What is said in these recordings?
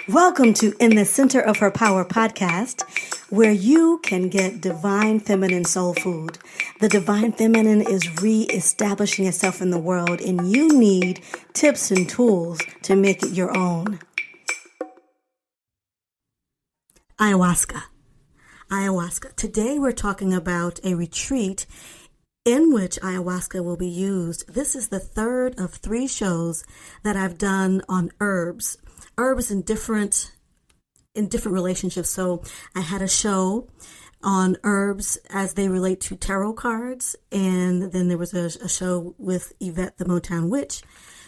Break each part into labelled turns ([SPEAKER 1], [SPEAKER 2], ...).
[SPEAKER 1] Welcome to In the Center of Her Power podcast, where you can get divine feminine soul food. The divine feminine is re-establishing itself in the world, and you need tips and tools to make it your own. Ayahuasca. Today we're talking about a retreat in which ayahuasca will be used. This is the third of 3 shows that I've done on herbs in different relationships. So I had a show on herbs as they relate to tarot cards, and then there was a show with Yvette the Motown Witch,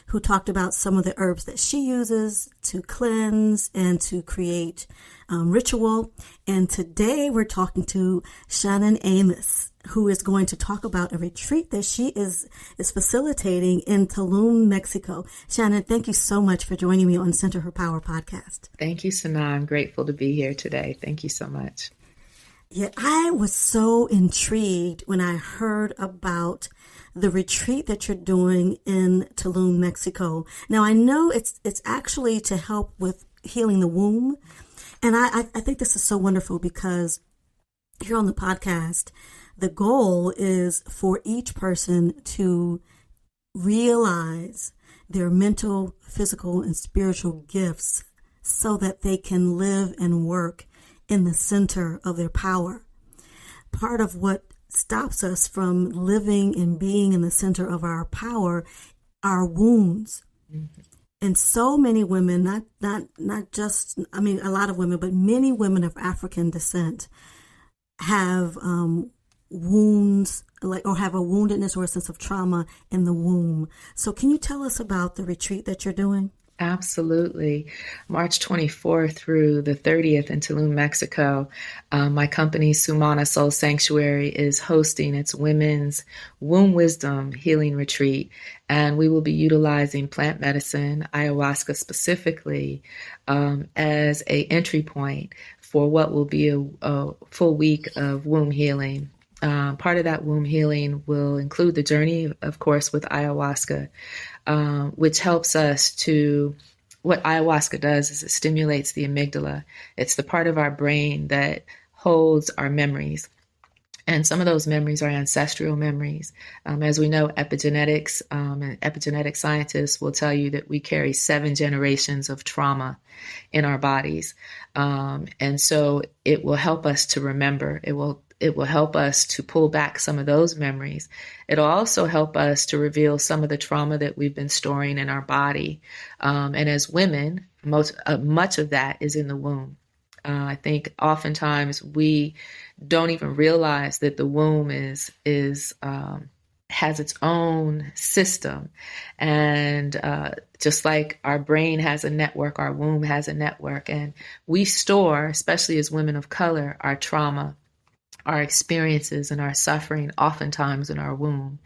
[SPEAKER 1] who talked about some of the herbs that she uses to cleanse and to create ritual. And today we're talking to Shannon Amos, who is going to talk about a retreat that she is facilitating in Tulum, Mexico. Shannon, thank you so much for joining me on Center Her Power podcast.
[SPEAKER 2] Thank you, Sana. I'm grateful to be here today. Thank you so much.
[SPEAKER 1] Yeah, I was so intrigued when I heard about the retreat that you're doing in Tulum, Mexico. Now, I know it's actually to help with healing the womb. And I think this is so wonderful because here on the podcast, the goal is for each person to realize their mental, physical, and spiritual gifts so that they can live and work in the center of their power. Part of what stops us from living and being in the center of our power are wounds. Mm-hmm. And so many women, not just, I mean, a lot of women, but many women of African descent have wounds, or have a woundedness or a sense of trauma in the womb. So can you tell us about the retreat that you're doing?
[SPEAKER 2] Absolutely. March 24th through the 30th in Tulum, Mexico, my company, Sumana Soul Sanctuary, is hosting its Women's Womb Wisdom Healing Retreat. And we will be utilizing plant medicine, ayahuasca specifically, as an entry point for what will be a full week of womb healing. Part of that womb healing will include the journey, of course, with ayahuasca, which helps us to, what ayahuasca does is it stimulates the amygdala. It's the part of our brain that holds our memories. And some of those memories are ancestral memories. As we know, epigenetics and epigenetic scientists will tell you that we carry 7 generations of trauma in our bodies. And so it will help us to remember. It will help us to pull back some of those memories. It'll also help us to reveal some of the trauma that we've been storing in our body. And as women, much of that is in the womb. I think oftentimes we don't even realize that the womb has its own system. And just like our brain has a network, our womb has a network. And we store, especially as women of color, our trauma, our experiences, and our suffering oftentimes in our womb.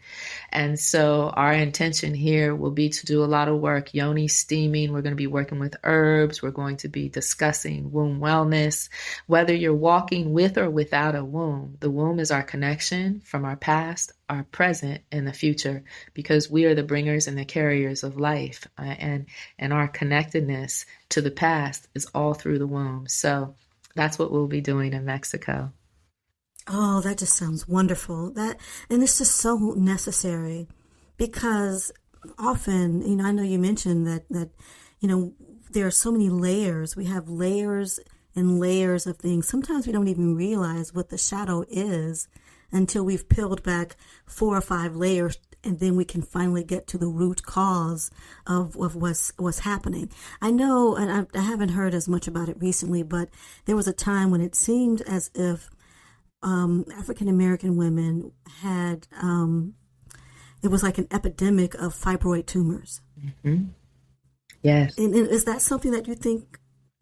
[SPEAKER 2] And so our intention here will be to do a lot of work, yoni steaming. We're going to be working with herbs. We're going to be discussing womb wellness. Whether you're walking with or without a womb, the womb is our connection from our past, our present, and the future, because we are the bringers and the carriers of life. And our connectedness to the past is all through the womb. So that's what we'll be doing in Mexico.
[SPEAKER 1] Oh, that just sounds wonderful. And it's just so necessary because often, I know you mentioned that, there are so many layers. We have layers and layers of things. Sometimes we don't even realize what the shadow is until we've peeled back 4 or 5 layers, and then we can finally get to the root cause of what's happening. I know, and I haven't heard as much about it recently, but there was a time when it seemed as if African-American women had, it was like an epidemic of fibroid tumors.
[SPEAKER 2] Mm-hmm. Yes.
[SPEAKER 1] And is that something that you think,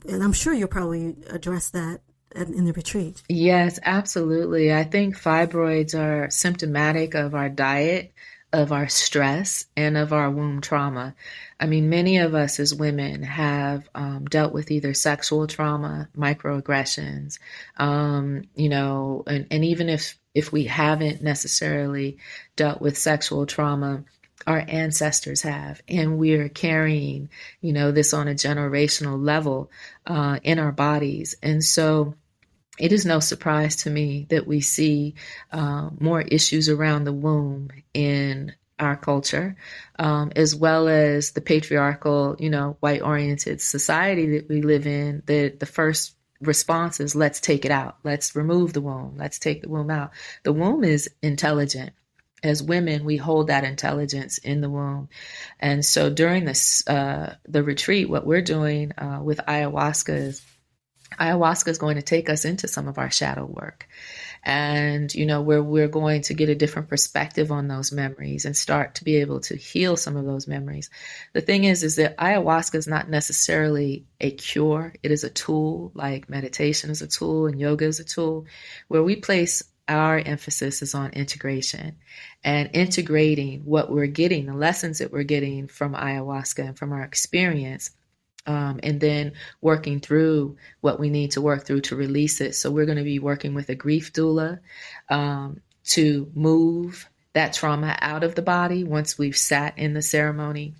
[SPEAKER 1] and I'm sure you'll probably address that in the retreat?
[SPEAKER 2] Yes, absolutely. I think fibroids are symptomatic of our diet, of our stress, and of our womb trauma. I mean, many of us as women have dealt with either sexual trauma, microaggressions, and even if we haven't necessarily dealt with sexual trauma, our ancestors have, and we're carrying, this on a generational level in our bodies. And so it is no surprise to me that we see more issues around the womb in our culture, as well as the patriarchal, white-oriented society that we live in. The first response is, let's take it out. Let's remove the womb. Let's take the womb out. The womb is intelligent. As women, we hold that intelligence in the womb. And so during this, the retreat, what we're doing with ayahuasca is going to take us into some of our shadow work. And, where we're going to get a different perspective on those memories and start to be able to heal some of those memories. The thing is that ayahuasca is not necessarily a cure. It is a tool, like meditation is a tool and yoga is a tool. Where we place our emphasis is on integration and integrating what we're getting, the lessons that we're getting from ayahuasca and from our experience, and then working through what we need to work through to release it. So we're going to be working with a grief doula to move that trauma out of the body once we've sat in the ceremony.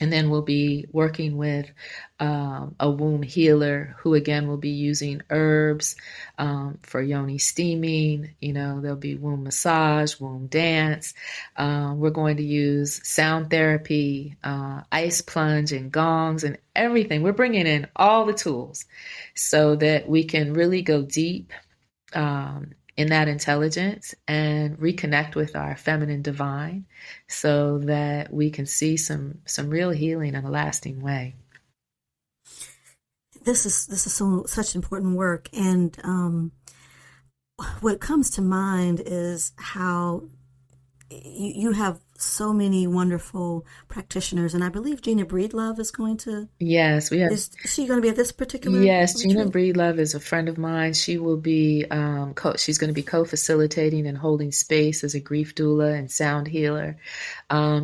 [SPEAKER 2] And then we'll be working with a womb healer who, again, will be using herbs for yoni steaming. There'll be womb massage, womb dance. We're going to use sound therapy, ice plunge and gongs and everything. We're bringing in all the tools so that we can really go deep in that intelligence and reconnect with our feminine divine so that we can see some real healing in a lasting way.
[SPEAKER 1] This is such important work. And what comes to mind is how you have so many wonderful practitioners, and I believe Gina Breedlove is going to.
[SPEAKER 2] Yes, we have.
[SPEAKER 1] Is she going to be at this particular?
[SPEAKER 2] Yes,
[SPEAKER 1] retreat?
[SPEAKER 2] Gina Breedlove is a friend of mine. She will be. She's going to be co-facilitating and holding space as a grief doula and sound healer.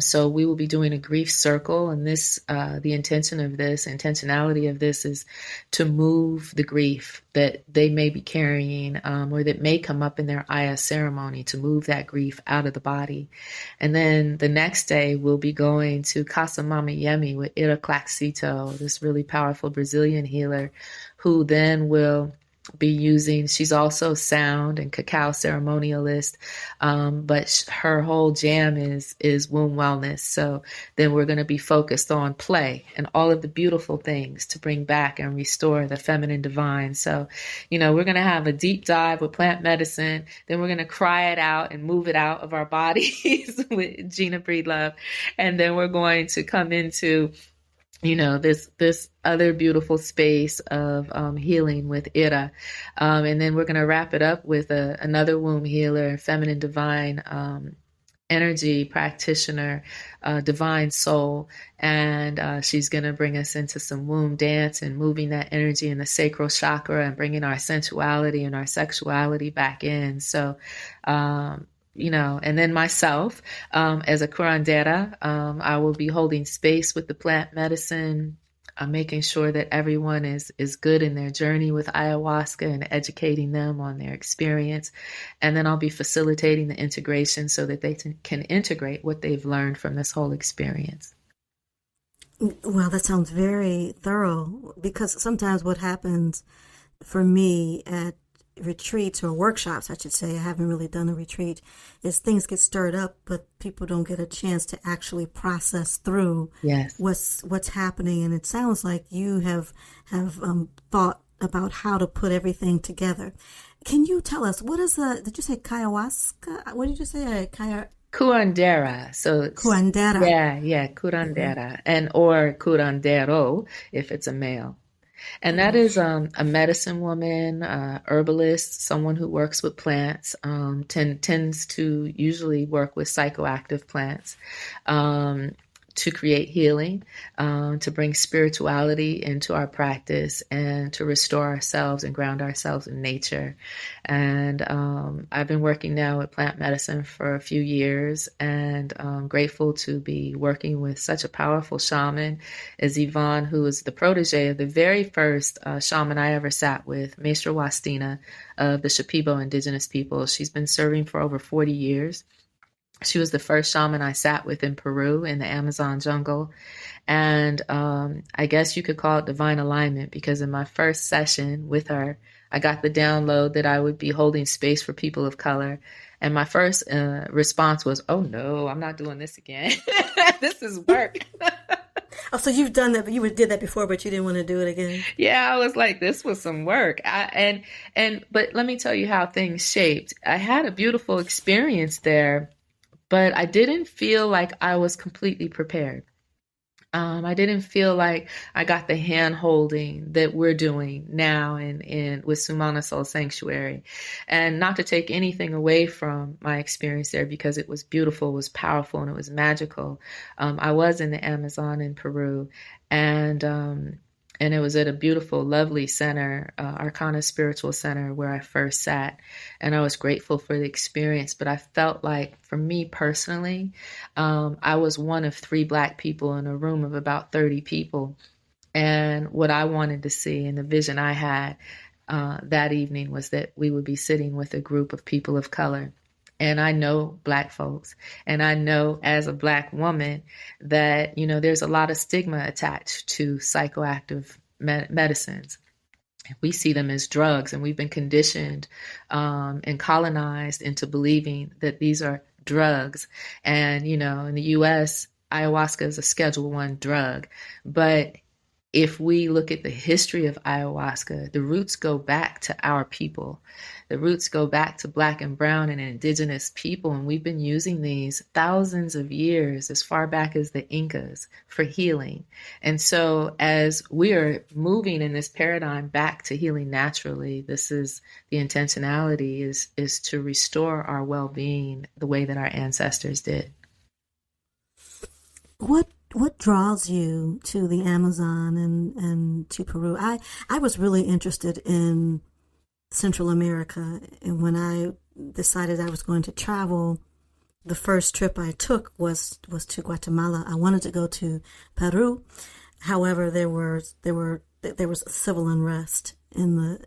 [SPEAKER 2] So we will be doing a grief circle, and this, the intentionality of this is to move the grief that they may be carrying, or that may come up in their Aya ceremony, to move that grief out of the body. And then the next day, we'll be going to Casa Mama Yemi with Ira Claxito, this really powerful Brazilian healer, who then will be using, she's also sound and cacao ceremonialist, but her whole jam is womb wellness. So then we're going to be focused on play and all of the beautiful things to bring back and restore the feminine divine. So, we're going to have a deep dive with plant medicine. Then we're going to cry it out and move it out of our bodies with Gina Breedlove. And then we're going to come into this other beautiful space of healing with Ira. And then we're going to wrap it up with another womb healer, feminine divine energy practitioner, divine soul. And she's going to bring us into some womb dance and moving that energy in the sacral chakra and bringing our sensuality and our sexuality back in. So, and then myself, as a curandera, I will be holding space with the plant medicine, making sure that everyone is good in their journey with ayahuasca and educating them on their experience. And then I'll be facilitating the integration so that they can integrate what they've learned from this whole experience.
[SPEAKER 1] Well, that sounds very thorough, because sometimes what happens for me at retreats or workshops, I should say, I haven't really done a retreat, is things get stirred up, but people don't get a chance to actually process through what's happening. And it sounds like you have thought about how to put everything together. Can you tell us, what is did you say ayahuasca? What did you say?
[SPEAKER 2] Curandera. So
[SPEAKER 1] curandera.
[SPEAKER 2] Yeah, curandera. And or curandero if it's a male. And that is a medicine woman, herbalist, someone who works with plants, tends to usually work with psychoactive plants to create healing, to bring spirituality into our practice and to restore ourselves and ground ourselves in nature. And I've been working now with plant medicine for a few years, and I'm grateful to be working with such a powerful shaman as Yvonne, who is the protege of the very first shaman I ever sat with, Maestra Wastina of the Shipibo indigenous people. She's been serving for over 40 years. She was the first shaman I sat with in Peru in the Amazon jungle. And I guess you could call it divine alignment, because in my first session with her, I got the download that I would be holding space for people of color. And my first response was, oh no, I'm not doing this again. This is work.
[SPEAKER 1] Oh, so you've done that, you did that before, but you didn't want to do it again?
[SPEAKER 2] Yeah, I was like, this was some work. But let me tell you how things shaped. I had a beautiful experience there, but I didn't feel like I was completely prepared. I didn't feel like I got the hand holding that we're doing now in with Sumana Soul Sanctuary. And not to take anything away from my experience there, because it was beautiful, it was powerful, and it was magical. I was in the Amazon in Peru, and it was at a beautiful, lovely center, Arcana Spiritual Center, where I first sat. And I was grateful for the experience. But I felt like, for me personally, I was one of 3 Black people in a room of about 30 people. And what I wanted to see, and the vision I had that evening, was that we would be sitting with a group of people of color. And I know Black folks, and I know as a Black woman that, there's a lot of stigma attached to psychoactive medicines. We see them as drugs, and we've been conditioned and colonized into believing that these are drugs. And, in the US, ayahuasca is a Schedule I drug. But if we look at the history of ayahuasca, the roots go back to our people. The roots go back to Black and brown and indigenous people, and we've been using these thousands of years, as far back as the Incas, for healing. And so as we are moving in this paradigm back to healing naturally, this is the intentionality, is to restore our well-being the way that our ancestors did.
[SPEAKER 1] What draws you to the Amazon and to Peru? I was really interested in Central America, and when I decided I was going to travel, the first trip I took was to Guatemala. I wanted to go to Peru. However, there was civil unrest in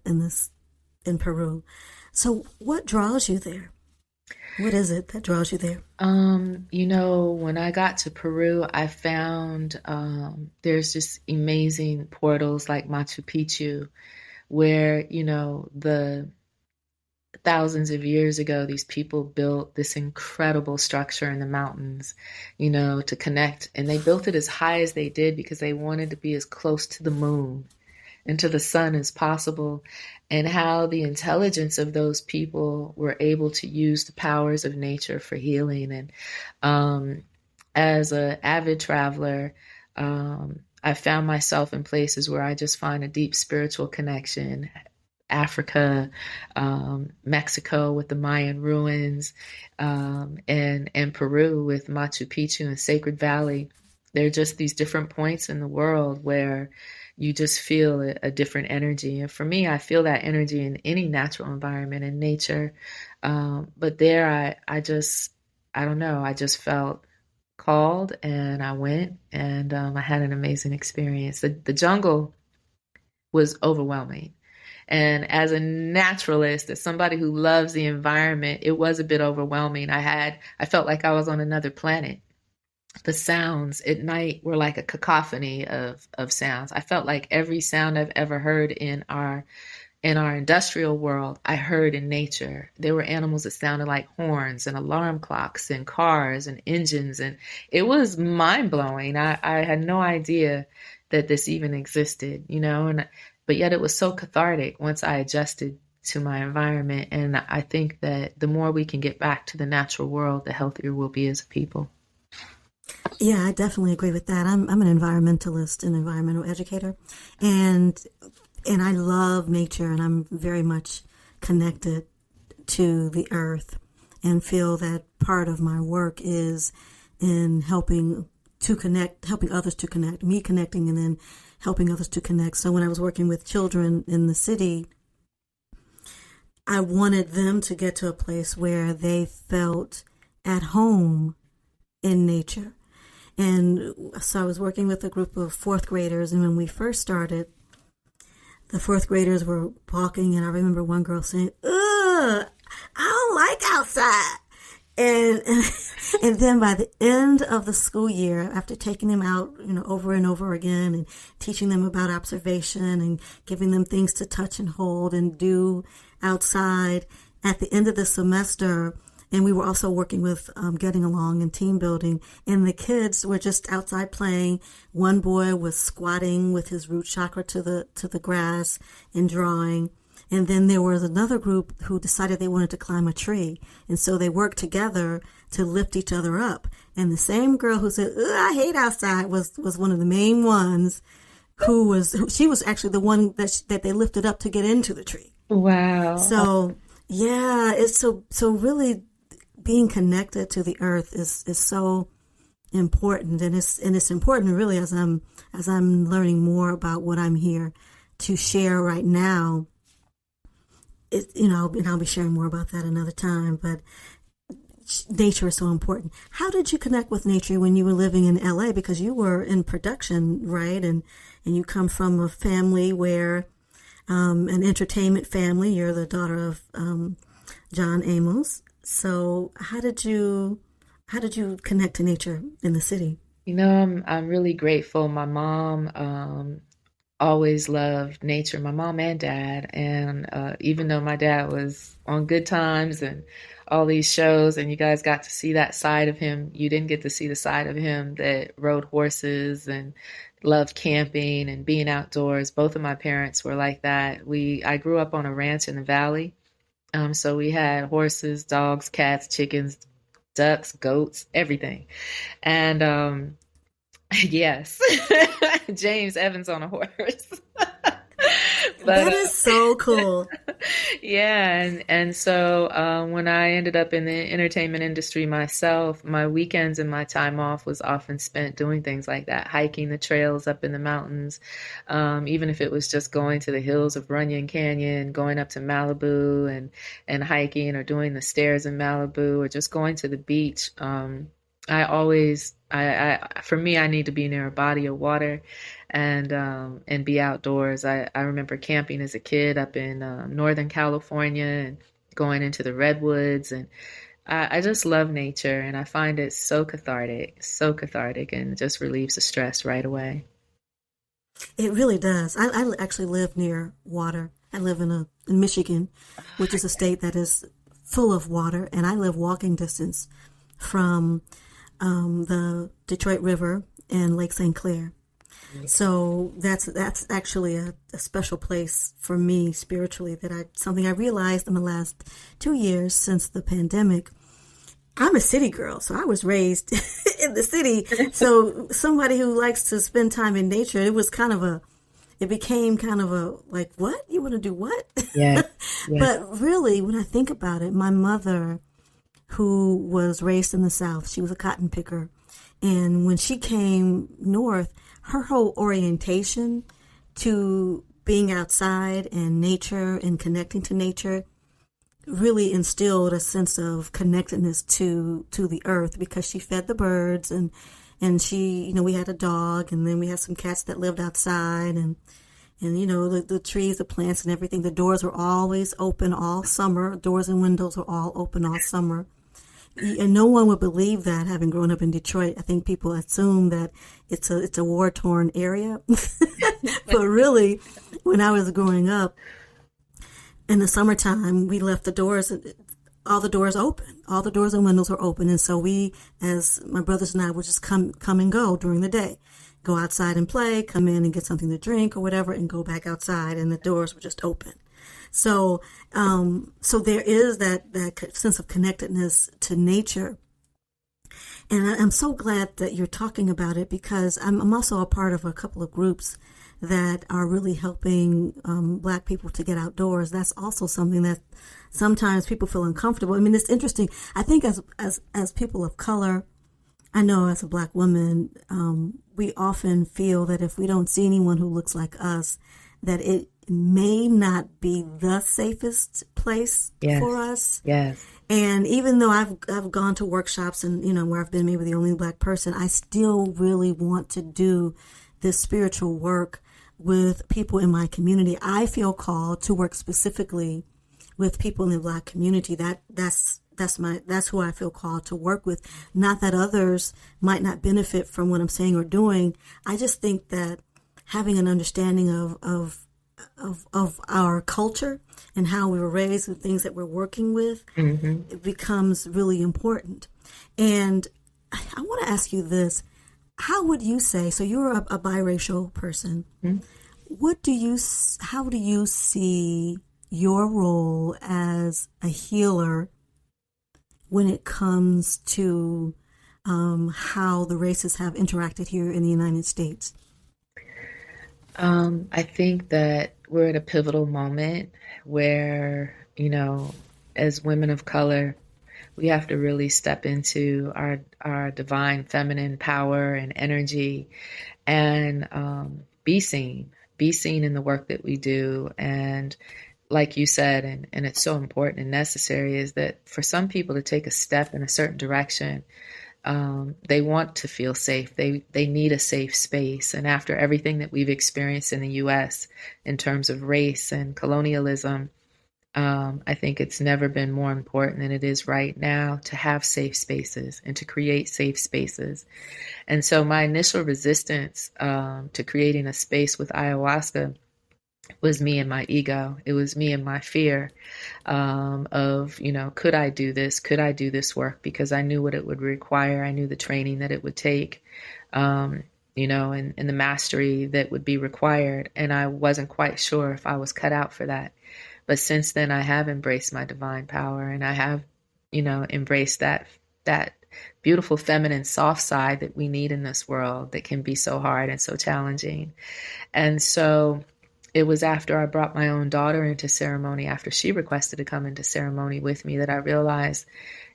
[SPEAKER 1] Peru. So what draws you there? What is it that draws you there?
[SPEAKER 2] When I got to Peru, I found there's just amazing portals like Machu Picchu, where, the thousands of years ago, these people built this incredible structure in the mountains, to connect. And they built it as high as they did because they wanted to be as close to the moon and to the sun as possible. And how the intelligence of those people were able to use the powers of nature for healing. And as an avid traveler, I found myself in places where I just find a deep spiritual connection. Africa, Mexico with the Mayan ruins, and Peru with Machu Picchu and Sacred Valley. There are just these different points in the world where you just feel a different energy. And for me, I feel that energy in any natural environment, in nature. But there, I don't know, I just felt called, and I went, and I had an amazing experience. The jungle was overwhelming. And as a naturalist, as somebody who loves the environment, it was a bit overwhelming. I felt like I was on another planet. The sounds at night were like a cacophony of sounds. I felt like every sound I've ever heard in our industrial world, I heard in nature. There were animals that sounded like horns and alarm clocks and cars and engines. And it was mind-blowing. I had no idea that this even existed, but yet it was so cathartic once I adjusted to my environment. And I think that the more we can get back to the natural world, the healthier we'll be as a people.
[SPEAKER 1] Yeah, I definitely agree with that. I'm an environmentalist and environmental educator, and I love nature, and I'm very much connected to the earth, and feel that part of my work is in helping others to connect, me connecting, and then helping others to connect. So when I was working with children in the city, I wanted them to get to a place where they felt at home in nature. And so I was working with a group of 4th graders, and when we first started, the 4th graders were walking, and I remember one girl saying, "Ugh, I don't like outside." And, and then by the end of the school year, after taking them out, over and over again and teaching them about observation and giving them things to touch and hold and do outside, at the end of the semester, and we were also working with getting along and team building, and the kids were just outside playing. One boy was squatting with his root chakra to the grass and drawing. And then there was another group who decided they wanted to climb a tree. And so they worked together to lift each other up. And the same girl who said, I hate outside was one of the main ones she was actually the one that they lifted up to get into the tree.
[SPEAKER 2] Wow.
[SPEAKER 1] So yeah, it's so really being connected to the earth is so important. And it's important really as I'm learning more about what I'm here to share right now. And I'll be sharing more about that another time, but nature is so important. How did you connect with nature when you were living in LA? Because you were in production, right? And you come from a family where, an entertainment family. You're the daughter of, John Amos. So how did you connect to nature in the city?
[SPEAKER 2] I'm really grateful. My mom, always loved nature, my mom and dad. And even though my dad was on Good Times and all these shows, and you guys got to see that side of him, you didn't get to see the side of him that rode horses and loved camping and being outdoors. Both of my parents were like that. I grew up on a ranch in the valley. So we had horses, dogs, cats, chickens, ducks, goats, everything. And yes, James Evans on a horse.
[SPEAKER 1] That is so cool.
[SPEAKER 2] Yeah, and so when I ended up in the entertainment industry myself, my weekends and my time off was often spent doing things like that, hiking the trails up in the mountains, even if it was just going to the hills of Runyon Canyon, going up to Malibu and hiking, or doing the stairs in Malibu, or just going to the beach. For me, I need to be near a body of water and be outdoors. I remember camping as a kid up in Northern California and going into the redwoods, and I just love nature, and I find it so cathartic, and just relieves the stress right away.
[SPEAKER 1] It really does. I actually live near water. I live in Michigan, which is a state that is full of water, and I live walking distance from the Detroit River and Lake St. Clair. So that's actually a special place for me spiritually, something I realized in the last 2 years since the pandemic. I'm a city girl, so I was raised in the city. So somebody who likes to spend time in nature, it became kind of a, like, what? You want to do what?
[SPEAKER 2] Yeah.
[SPEAKER 1] But really, when I think about it, my mother, who was raised in the South, she was a cotton picker. And when she came north, her whole orientation to being outside and nature and connecting to nature really instilled a sense of connectedness to the earth, because she fed the birds and she, we had a dog, and then we had some cats that lived outside, and the trees, the plants and everything. The doors were always open all summer. Doors and windows were all open all summer. And no one would believe that, having grown up in Detroit. I think people assume that it's a war-torn area. But really, when I was growing up, in the summertime, we left all the doors open. All the doors and windows were open. And so we, as my brothers and I, would just come and go during the day. Go outside and play, come in and get something to drink or whatever, and go back outside, and the doors were just open. So there is that sense of connectedness to nature. And I'm so glad that you're talking about it, because I'm also a part of a couple of groups that are really helping Black people to get outdoors. That's also something that sometimes people feel uncomfortable. I mean, it's interesting. I think as people of color, I know as a Black woman, we often feel that if we don't see anyone who looks like us, that it may not be the safest place for us.
[SPEAKER 2] Yes.
[SPEAKER 1] And even though I've gone to workshops and, where I've been maybe the only Black person, I still really want to do this spiritual work with people in my community. I feel called to work specifically with people in the Black community. That's that's who I feel called to work with. Not that others might not benefit from what I'm saying or doing. I just think that having an understanding of our culture and how we were raised and things that we're working with, it becomes really important. And I want to ask you this. How would you say, so you're a biracial person, how do you see your role as a healer when it comes to how the races have interacted here in the United States?
[SPEAKER 2] I think that we're at a pivotal moment where, as women of color, we have to really step into our divine feminine power and energy and be seen in the work that we do. And like you said, and it's so important and necessary, is that for some people to take a step in a certain direction, they want to feel safe. They need a safe space. And after everything that we've experienced in the U.S. in terms of race and colonialism, I think it's never been more important than it is right now to have safe spaces and to create safe spaces. And so my initial resistance to creating a space with ayahuasca was me and my ego. It was me and my fear of, could I do this? Could I do this work? Because I knew what it would require. I knew the training that it would take, and the mastery that would be required. And I wasn't quite sure if I was cut out for that. But since then, I have embraced my divine power, and I have, embraced that beautiful feminine soft side that we need in this world that can be so hard and so challenging. And so it was after I brought my own daughter into ceremony, after she requested to come into ceremony with me, that I realized,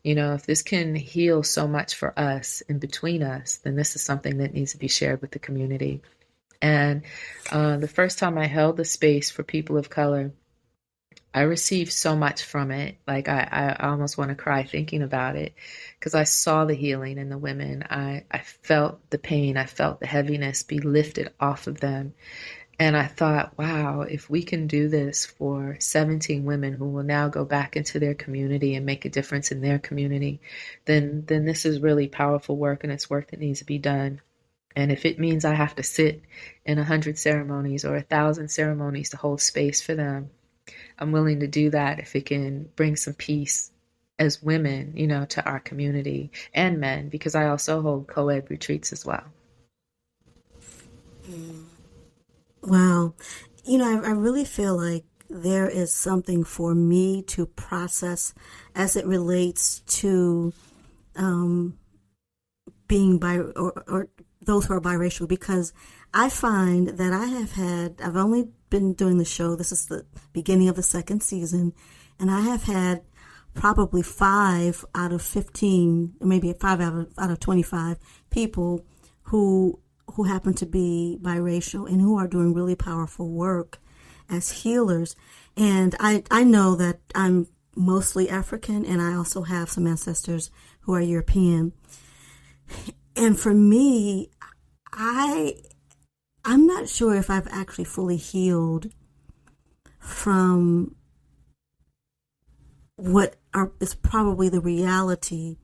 [SPEAKER 2] if this can heal so much for us and between us, then this is something that needs to be shared with the community. And the first time I held the space for people of color, I received so much from it. Like I almost want to cry thinking about it, because I saw the healing in the women. I felt the pain. I felt the heaviness be lifted off of them. And I thought, wow, if we can do this for 17 women who will now go back into their community and make a difference in their community, then this is really powerful work, and it's work that needs to be done. And if it means I have to sit in 100 ceremonies or 1,000 ceremonies to hold space for them, I'm willing to do that if it can bring some peace as women, to our community, and men, because I also hold co-ed retreats as well.
[SPEAKER 1] Wow. I really feel like there is something for me to process as it relates to being or those who are biracial, because I find that I've only been doing the show. This is the beginning of the second season, and I have had probably 5 out of 15, or maybe 5 out of 25 people who happen to be biracial and who are doing really powerful work as healers. And I know that I'm mostly African, and I also have some ancestors who are European. And for me, I'm not sure if I've actually fully healed from what is probably the reality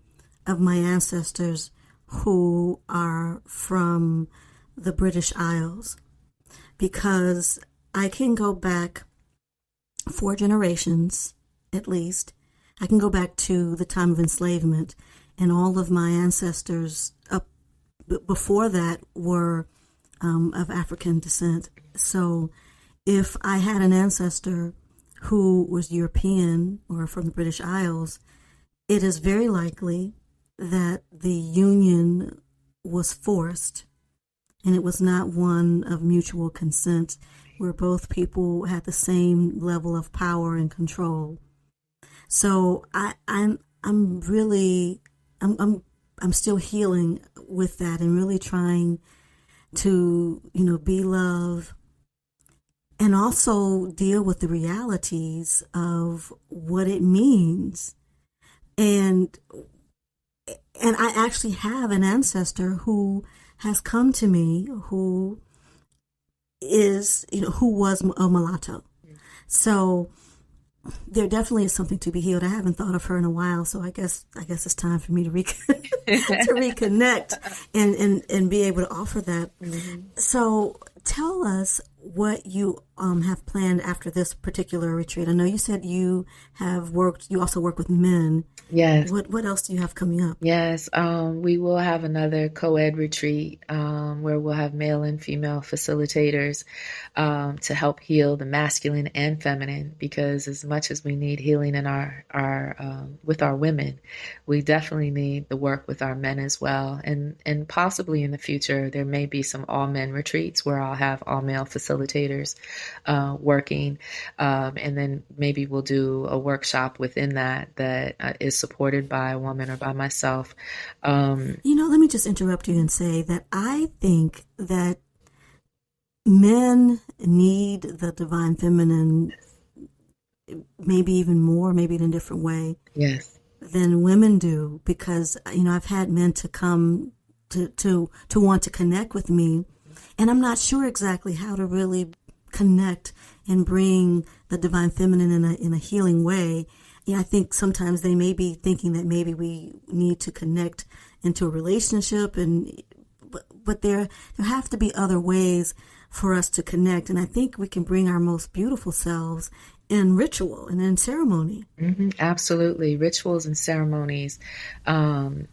[SPEAKER 1] of my ancestors who are from the British Isles, because I can go back 4 generations at least. I can go back to the time of enslavement, and all of my ancestors up before that were of African descent. So if I had an ancestor who was European or from the British Isles, it is very likely that the union was forced, and it was not one of mutual consent, where both people had the same level of power and control. So I'm still healing with that, and really trying to, be love, and also deal with the realities of what it means. And I actually have an ancestor who has come to me who is, who was a mulatto. So there definitely is something to be healed. I haven't thought of her in a while, so I guess it's time for me to to reconnect and be able to offer that.
[SPEAKER 2] Mm-hmm.
[SPEAKER 1] So tell us what you have planned after this particular retreat. I know you said you also work with men.
[SPEAKER 2] Yes.
[SPEAKER 1] What else do you have coming up?
[SPEAKER 2] Yes, we will have another co-ed retreat where we'll have male and female facilitators to help heal the masculine and feminine. Because as much as we need healing in our with our women, we definitely need the work with our men as well. And possibly in the future there may be some all men retreats where I'll have all male facilitators working, and then maybe we'll do a workshop within that is supported by a woman or by myself.
[SPEAKER 1] Let me just interrupt you and say that I think that men need the divine feminine, maybe even more, maybe in a different way,
[SPEAKER 2] Yes.
[SPEAKER 1] than women do, because I've had men to come to want to connect with me, and I'm not sure exactly how to really connect and bring the divine feminine in a healing way. I think sometimes they may be thinking that maybe we need to connect into a relationship, but there have to be other ways for us to connect. And I think we can bring our most beautiful selves in ritual and in ceremony.
[SPEAKER 2] Mm-hmm, absolutely. Rituals and ceremonies, and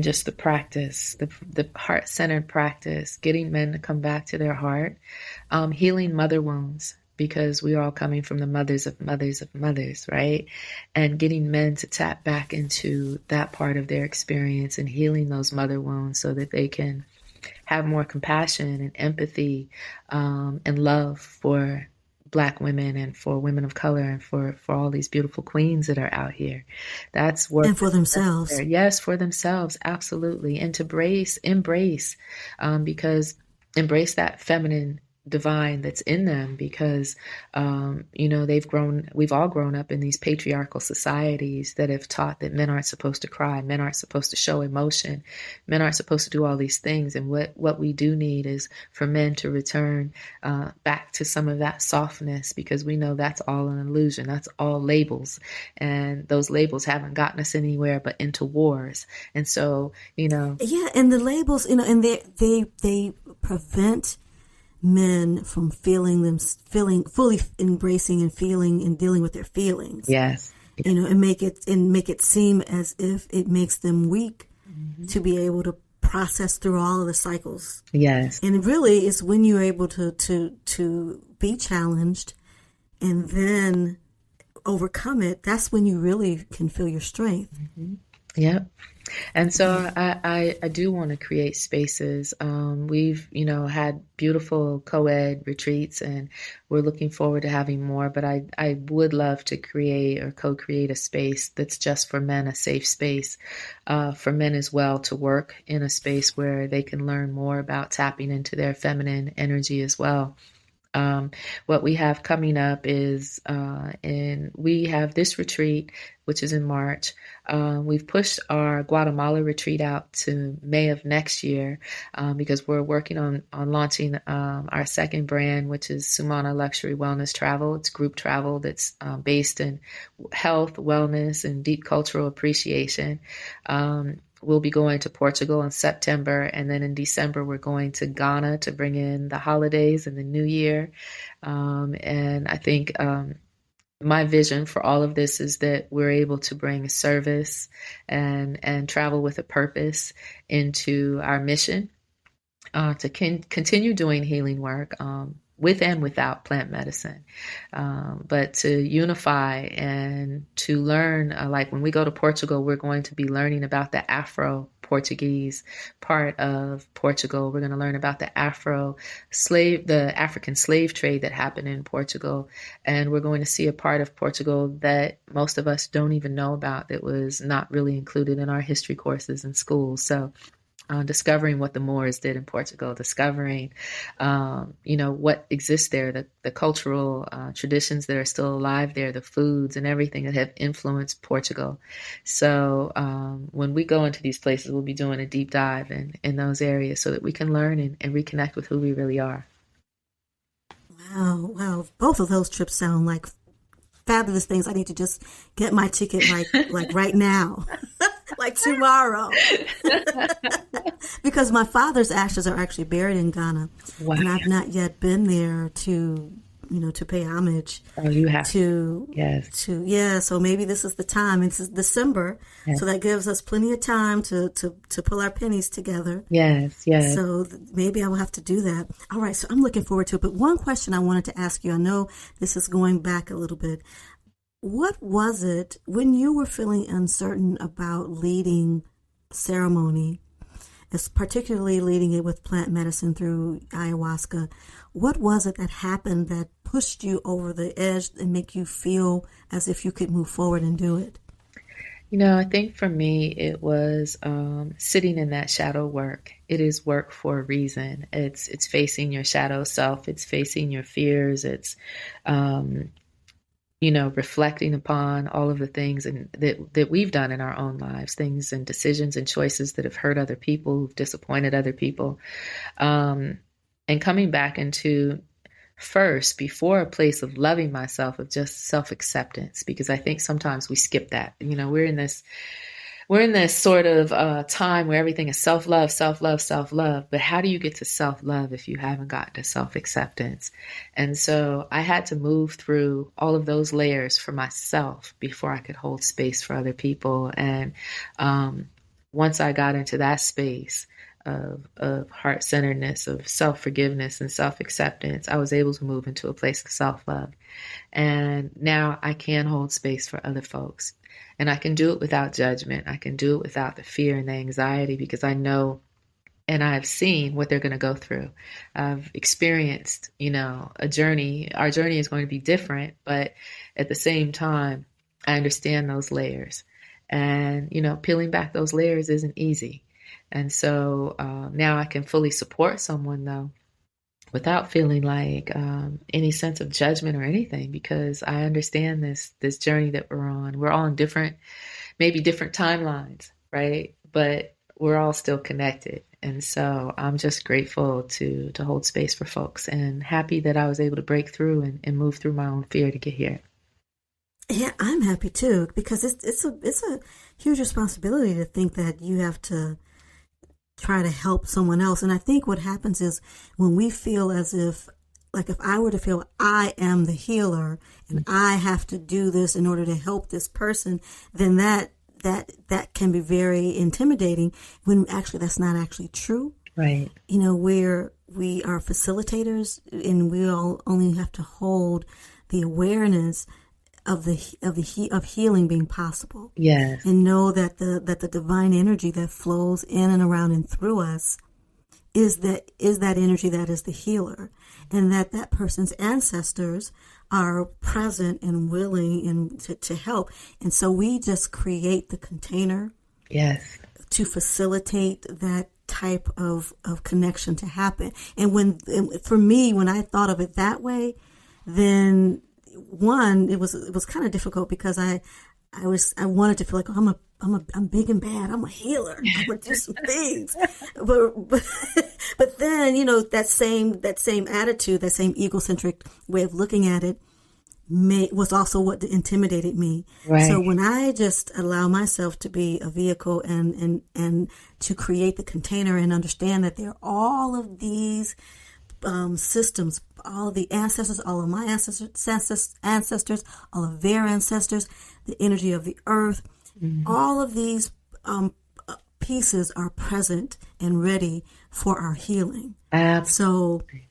[SPEAKER 2] just the practice, the heart-centered practice, getting men to come back to their heart, healing mother wounds, because we are all coming from the mothers of mothers of mothers, right? And getting men to tap back into that part of their experience and healing those mother wounds so that they can have more compassion and empathy, and love for Black women and for women of color and for all these beautiful queens that are out here. That's work.
[SPEAKER 1] And for themselves.
[SPEAKER 2] Yes, for themselves, absolutely. And to embrace, because embrace that feminine divine that's in them, because we've all grown up in these patriarchal societies that have taught that men aren't supposed to cry, men aren't supposed to show emotion, men aren't supposed to do all these things. And what we do need is for men to return back to some of that softness, because we know that's all an illusion, that's all labels, and those labels haven't gotten us anywhere but into wars. And so
[SPEAKER 1] yeah, and the labels, and they prevent men from feeling fully embracing and feeling and dealing with their feelings.
[SPEAKER 2] Yes.
[SPEAKER 1] And make it seem as if it makes them weak, mm-hmm. to be able to process through all of the cycles.
[SPEAKER 2] Yes.
[SPEAKER 1] And really, it's when you're able to be challenged and then overcome it, that's when you really can feel your strength.
[SPEAKER 2] Mm-hmm. Yep. And so I do want to create spaces. We've, had beautiful co-ed retreats, and we're looking forward to having more, but I would love to create or co-create a space that's just for men, a safe space for men as well, to work in a space where they can learn more about tapping into their feminine energy as well. What we have coming up is, we have this retreat, which is in March. We've pushed our Guatemala retreat out to May of next year, because we're working on launching our second brand, which is Sumana Luxury Wellness Travel. It's group travel that's based in health, wellness, and deep cultural appreciation. We'll be going to Portugal in September, and then in December we're going to Ghana to bring in the holidays and the New Year. And I think my vision for all of this is that we're able to bring service and travel with a purpose into our mission, to continue doing healing work, with and without plant medicine, but to unify and to learn, like when we go to Portugal, we're going to be learning about the Afro-Portuguese part of Portugal. We're going to learn about the African slave trade that happened in Portugal. And we're going to see a part of Portugal that most of us don't even know about, that was not really included in our history courses in school. So discovering what the Moors did in Portugal, discovering, what exists there, the cultural traditions that are still alive there, the foods and everything that have influenced Portugal. So when we go into these places, we'll be doing a deep dive in those areas so that we can learn and reconnect with who we really are.
[SPEAKER 1] Wow. Both of those trips sound like fabulous things. I need to just get my ticket like right now, like tomorrow, because my father's ashes are actually buried in Ghana,
[SPEAKER 2] Wow.
[SPEAKER 1] and I've not yet been there to to pay homage.
[SPEAKER 2] Oh, you have
[SPEAKER 1] Yes. Yeah. So maybe this is the time. It's December,
[SPEAKER 2] Yes.
[SPEAKER 1] so that gives us plenty of time to pull our pennies together.
[SPEAKER 2] Yes. Yes.
[SPEAKER 1] So maybe I will have to do that. All right. So I'm looking forward to it. But one question I wanted to ask you, I know this is going back a little bit. What was it when you were feeling uncertain about leading ceremony, particularly leading it with plant medicine through ayahuasca? What was it that happened that pushed you over the edge and make you feel as if you could move forward and do it?
[SPEAKER 2] I think for me, it was sitting in that shadow work. It is work for a reason. It's facing your shadow self. It's facing your fears. It's, reflecting upon all of the things that we've done in our own lives, things and decisions and choices that have hurt other people, who've disappointed other people, and coming back into first, before a place of loving myself, of just self-acceptance, because I think sometimes we skip that. We're in this sort of time where everything is self-love, self-love, self-love. But how do you get to self-love if you haven't gotten to self-acceptance? And so I had to move through all of those layers for myself before I could hold space for other people. And once I got into that space of heart-centeredness, of self-forgiveness and self-acceptance, I was able to move into a place of self-love. And now I can hold space for other folks. And I can do it without judgment. I can do it without the fear and the anxiety, because I know and I've seen what they're going to go through. I've experienced, a journey. Our journey is going to be different, but at the same time, I understand those layers. And, peeling back those layers isn't easy. And so now I can fully support someone, though, without feeling like any sense of judgment or anything, because I understand this journey that we're on. We're all in maybe different timelines, right? But we're all still connected. And so I'm just grateful to hold space for folks, and happy that I was able to break through and move through my own fear to get here.
[SPEAKER 1] Yeah, I'm happy too, because it's a huge responsibility to think that you have to try to help someone else. And I think what happens is when we feel as if I were to feel I am the healer and I have to do this in order to help this person, then that can be very intimidating, when actually that's not actually true.
[SPEAKER 2] Right.
[SPEAKER 1] Where we are facilitators, and we all only have to hold the awareness of healing being possible.
[SPEAKER 2] Yes.
[SPEAKER 1] And know that the divine energy that flows in and around and through us is that energy that is the healer, and that person's ancestors are present and willing and to help. And so we just create the container.
[SPEAKER 2] Yes. To
[SPEAKER 1] facilitate that type of connection to happen. And for me, when I thought of it that way, then one, it was kind of difficult, because I wanted to feel like, oh, I'm big and bad. I'm a healer. I'm gonna do some things. But then, that same attitude, that same egocentric way of looking at it was also what intimidated me.
[SPEAKER 2] Right.
[SPEAKER 1] So when I just allow myself to be a vehicle and to create the container, and understand that there are all of these systems, all of the ancestors, all of my ancestors, all of their ancestors, the energy of the earth, all of these pieces are present and ready for our healing.
[SPEAKER 2] Absolutely.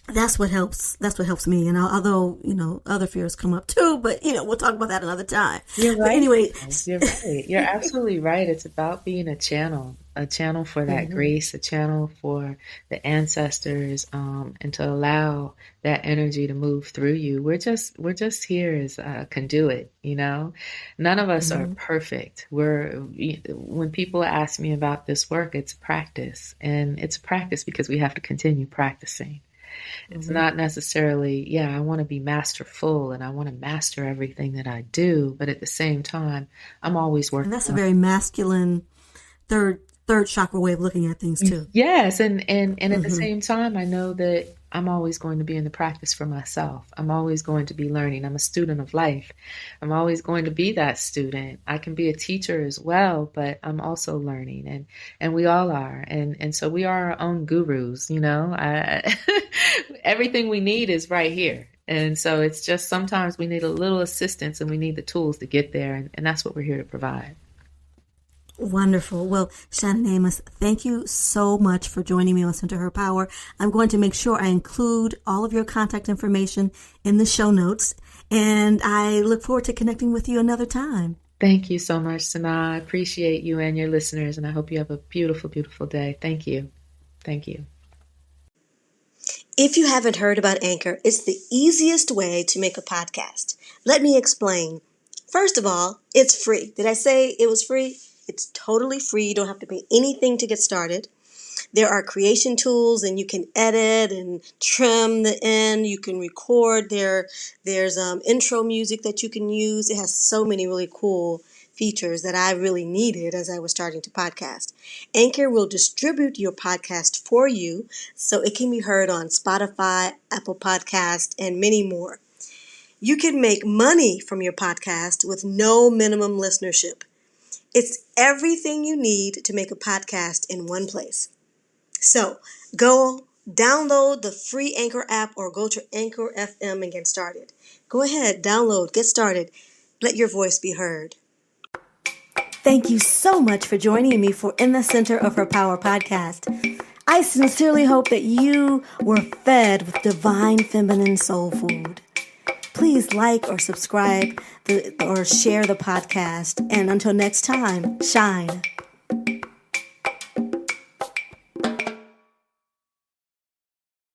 [SPEAKER 1] So that's what helps me. And although, other fears come up too, but, we'll talk about that another time.
[SPEAKER 2] You're right.
[SPEAKER 1] But anyway.
[SPEAKER 2] You're right. You're absolutely right. It's about being a channel for that grace, a channel for the ancestors, and to allow that energy to move through you. We're just here as a conduit, None of us are perfect. When people ask me about this work, it's practice, and it's practice because we have to continue practicing. It's not necessarily, I want to be masterful and I want to master everything that I do, but at the same time, I'm always working.
[SPEAKER 1] And that's a very masculine third third chakra way of looking at things too.
[SPEAKER 2] Yes. And at the same time, I know that I'm always going to be in the practice for myself. I'm always going to be learning. I'm a student of life. I'm always going to be that student. I can be a teacher as well, but I'm also learning, and we all are. And so we are our own gurus, everything we need is right here. And so it's just sometimes we need a little assistance and we need the tools to get there. And that's what we're here to provide.
[SPEAKER 1] Wonderful. Well, Shannon Amos, thank you so much for joining me on Center Her Power. I'm going to make sure I include all of your contact information in the show notes, and I look forward to connecting with you another time.
[SPEAKER 2] Thank you so much, Sana. I appreciate you and your listeners, and I hope you have a beautiful, beautiful day. Thank you. Thank you.
[SPEAKER 3] If you haven't heard about Anchor, it's the easiest way to make a podcast. Let me explain. First of all, it's free. Did I say it was free? It's totally free. You don't have to pay anything to get started. There are creation tools, and you can edit and trim the end. You can record. There's intro music that you can use. It has so many really cool features that I really needed as I was starting to podcast. Anchor will distribute your podcast for you so it can be heard on Spotify, Apple Podcast, and many more. You can make money from your podcast with no minimum listenership. It's everything you need to make a podcast in one place. So go download the free Anchor app or go to Anchor FM and get started. Go ahead, download, get started. Let your voice be heard.
[SPEAKER 1] Thank you so much for joining me for In the Center of Her Power podcast. I sincerely hope that you were fed with divine feminine soul food. Please like or subscribe or share the podcast. And until next time, shine.